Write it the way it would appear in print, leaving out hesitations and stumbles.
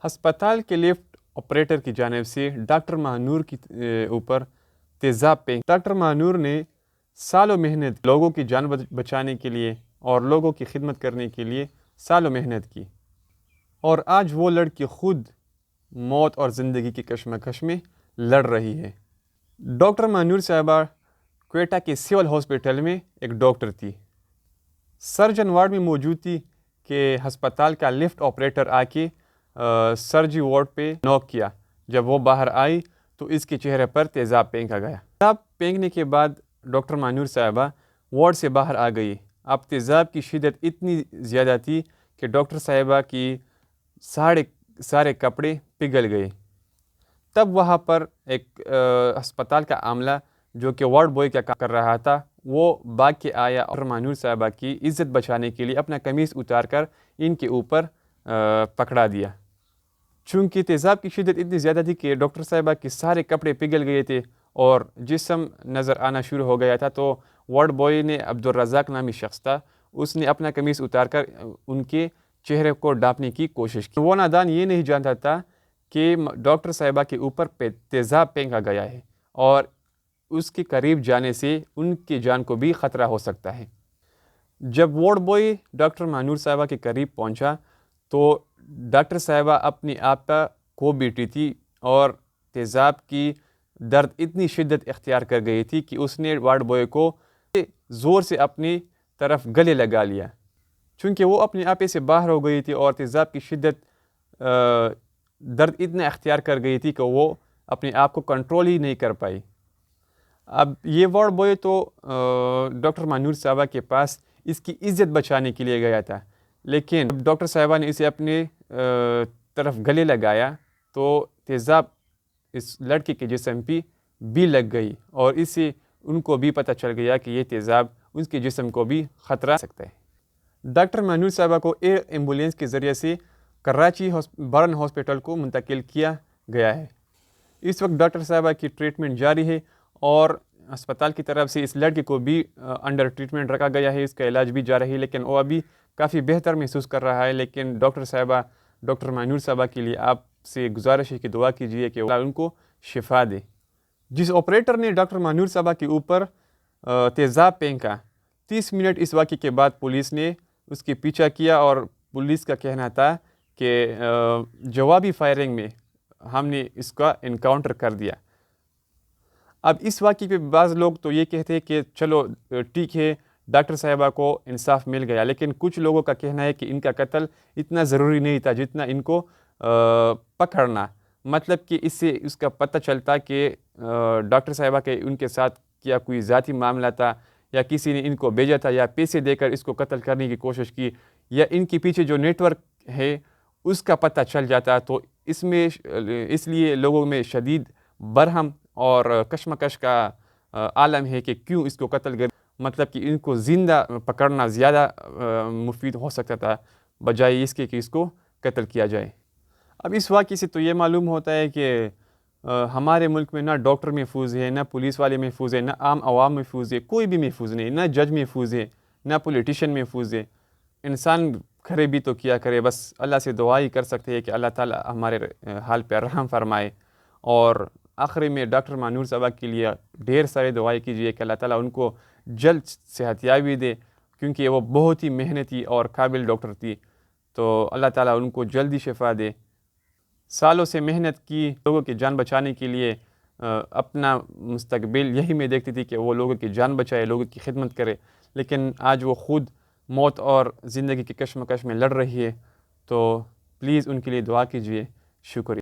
ہسپتال کے lift operator کی جانب سے ڈاکٹر ماہنور کی اوپر تیزاب پینک. ڈاکٹر ماہنور نے سالوں محنت لوگوں کی جان بچانے کے لیے اور لوگوں کی خدمت کرنے کے لیے سالوں محنت کی، اور آج وہ لڑکی خود موت اور زندگی کی کشمکش میں لڑ رہی ہے. ڈاکٹر ماہنور صاحبہ کوئٹہ کے سول ہاسپٹل میں ایک ڈاکٹر تھی. سرجن وارڈ میں موجود تھی کہ ہسپتال کا لفٹ آپریٹر آ کے سرجری وارڈ پہ نوک کیا. جب وہ باہر آئی تو اس کے چہرے پر تیزاب پھینکا گیا. تیزاب پھینکنے کے بعد ڈاکٹر ماہنور صاحبہ وارڈ سے باہر آ گئی. اب تیزاب کی شدت اتنی زیادہ تھی کہ ڈاکٹر صاحبہ کی سارے کپڑے پگھل گئے. تب وہاں پر ایک ہسپتال کا عاملہ جو کہ وارڈ بوائے کا کام کر رہا تھا وہ بھاگ کے آیا اور ماہنور صاحبہ کی عزت بچانے کے لیے اپنا قمیص اتار کر ان کے اوپر پکڑا دیا. چونکہ تیزاب کی شدت اتنی زیادہ تھی کہ ڈاکٹر صاحبہ کے سارے کپڑے پگھل گئے تھے اور جسم نظر آنا شروع ہو گیا تھا. تو وارڈ بوائے نے عبدالرزاق نامی شخص تھا، اس نے اپنا قمیص اتار کر ان کے چہرے کو ڈھانپنے کی کوشش کی. وہ نادان یہ نہیں جانتا تھا کہ ڈاکٹر صاحبہ کے اوپر تیزاب پھینکا گیا ہے اور اس کے قریب جانے سے ان کی جان کو بھی خطرہ ہو سکتا ہے. جب وارڈ بوائے ڈاکٹر ماہنور صاحبہ کے قریب پہنچا تو ڈاکٹر صاحبہ اپنی آپ کو بیٹھی تھی اور تیزاب کی درد اتنی شدت اختیار کر گئی تھی کہ اس نے وارڈ بوائے کو زور سے اپنی طرف گلے لگا لیا. چونکہ وہ اپنے آپے سے باہر ہو گئی تھی اور تیزاب کی شدت درد اتنا اختیار کر گئی تھی کہ وہ اپنے آپ کو کنٹرول ہی نہیں کر پائی. اب یہ وارڈ بوائے تو ڈاکٹر ماہنور صاحبہ کے پاس اس کی عزت بچانے کے لیے گیا تھا، لیکن ڈاکٹر صاحبہ نے اسے اپنے طرف گلے لگایا تو تیزاب اس لڑکی کے جسم پہ بھی لگ گئی اور اس سے ان کو بھی پتہ چل گیا کہ یہ تیزاب اس کے جسم کو بھی خطرہ سکتا ہے. ڈاکٹر ماہنور صاحبہ کو ایئر ایمبولینس کے ذریعے سے کراچی برن ہاسپٹل کو منتقل کیا گیا ہے. اس وقت ڈاکٹر صاحبہ کی ٹریٹمنٹ جاری ہے اور ہسپتال کی طرف سے اس لڑکی کو بھی انڈر ٹریٹمنٹ رکھا گیا ہے. اس کا علاج بھی جاری ہے، لیکن وہ ابھی کافی بہتر محسوس کر رہا ہے. لیکن ڈاکٹر ماہنور صاحبہ کے لیے آپ سے گزارش ہے کہ دعا کیجیے کہ اللہ ان کو شفا دے. جس آپریٹر نے ڈاکٹر ماہنور صاحبہ کے اوپر تیزاب پھینکا، 30 منٹ اس واقعے کے بعد پولیس نے اس کے پیچھا کیا اور پولیس کا کہنا تھا کہ جوابی فائرنگ میں ہم نے اس کا انکاؤنٹر کر دیا. اب اس واقعے پہ بعض لوگ تو یہ کہتے ہیں کہ چلو ٹھیک ہے ڈاکٹر صاحبہ کو انصاف مل گیا، لیکن کچھ لوگوں کا کہنا ہے کہ ان کا قتل اتنا ضروری نہیں تھا جتنا ان کو پکڑنا. مطلب کہ اس سے اس کا پتہ چلتا کہ ڈاکٹر صاحبہ کے ان کے ساتھ کیا کوئی ذاتی معاملہ تھا یا کسی نے ان کو بھیجا تھا یا پیسے دے کر اس کو قتل کرنے کی کوشش کی یا ان کے پیچھے جو نیٹ ورک ہے اس کا پتہ چل جاتا. تو اس لیے لوگوں میں شدید برہم اور کشمکش کا عالم ہے کہ کیوں اس کو قتل کر، مطلب کہ ان کو زندہ پکڑنا زیادہ مفید ہو سکتا تھا بجائے اس کے کہ اس کو قتل کیا جائے. اب اس واقعے سے تو یہ معلوم ہوتا ہے کہ ہمارے ملک میں نہ ڈاکٹر محفوظ ہے، نہ پولیس والے محفوظ ہے، نہ عام عوام محفوظ ہے، کوئی بھی محفوظ نہیں، نہ جج محفوظ ہے، نہ پولیٹیشین محفوظ ہے. انسان کرے بھی تو کیا کرے، بس اللہ سے دعا ہی کر سکتے ہیں کہ اللہ تعالیٰ ہمارے حال پہ رحم فرمائے. اور آخری میں ڈاکٹر ماہنور صاحبہ کے لیے ڈھیر سارے دعائیں کیجیے کہ اللہ تعالیٰ ان کو جلد صحت یابی دے، کیونکہ وہ بہت ہی محنتی اور قابل ڈاکٹر تھی. تو اللہ تعالیٰ ان کو جلدی شفا دے. سالوں سے محنت کی لوگوں کی جان بچانے کے لیے، اپنا مستقبل یہی میں دیکھتی تھی کہ وہ لوگوں کی جان بچائے، لوگوں کی خدمت کرے، لیکن آج وہ خود موت اور زندگی کی کشمکش میں لڑ رہی ہے. تو پلیز ان کے لیے دعا کیجیے. شکریہ.